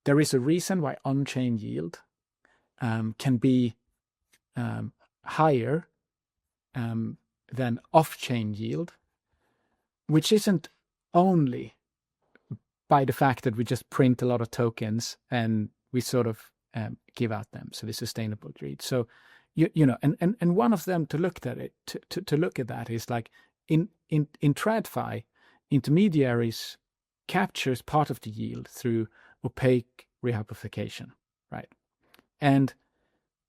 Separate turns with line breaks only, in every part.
there is a reason why on-chain yield can be higher than off-chain yield, which isn't only by the fact that we just print a lot of tokens and we sort of give out them, so the sustainable greed. So you know, and one of them to look at it to look at that is like in TradFi, intermediaries captures part of the yield through opaque rehypothecation, right? And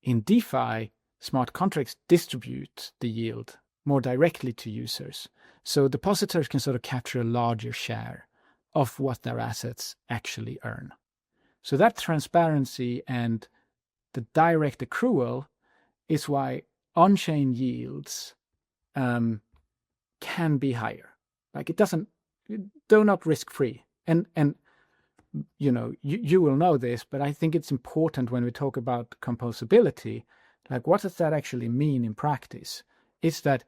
in DeFi, smart contracts distribute the yield more directly to users. So depositors can sort of capture a larger share of what their assets actually earn. So that transparency and the direct accrual is why on-chain yields can be higher. Like they're not risk-free. And you know, you will know this, but I think it's important when we talk about composability, like what does that actually mean in practice? It's that,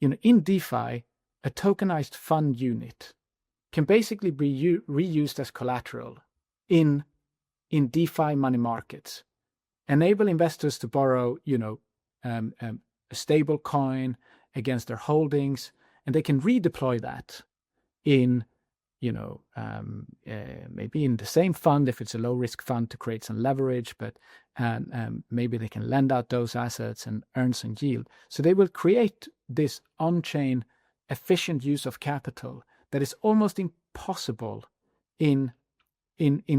you know, in DeFi, a tokenized fund unit can basically be reused as collateral in DeFi money markets, enable investors to borrow, you know, a stable coin against their holdings, and they can redeploy that in, you know, maybe in the same fund if it's a low-risk fund to create some leverage, but maybe they can lend out those assets and earn some yield. So they will create this on-chain efficient use of capital that is almost impossible in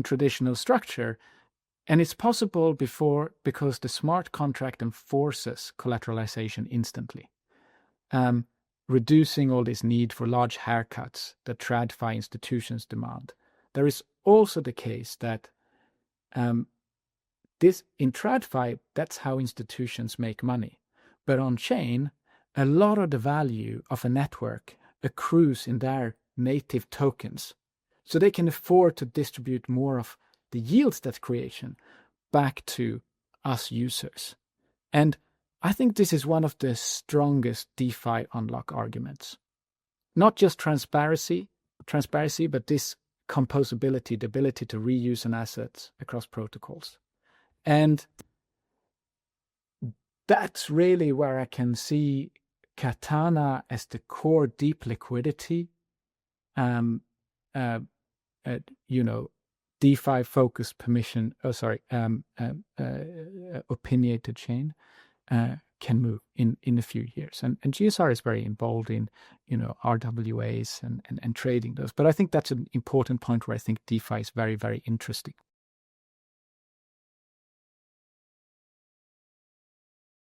traditional structure. And it's possible because the smart contract enforces collateralization instantly, reducing all this need for large haircuts that TradFi institutions demand. There is also the case that this in TradFi, that's how institutions make money. But on chain, a lot of the value of a network accrues in their native tokens. So they can afford to distribute more of the yields that creation back to us users. And I think this is one of the strongest DeFi unlock arguments. Not just transparency, but this composability, the ability to reuse an asset across protocols. And that's really where I can see Katana as the core deep liquidity, you know, DeFi focused opinionated chain can move in a few years. And GSR is very involved in, you know, RWAs and trading those. But I think that's an important point where I think DeFi is very, very interesting.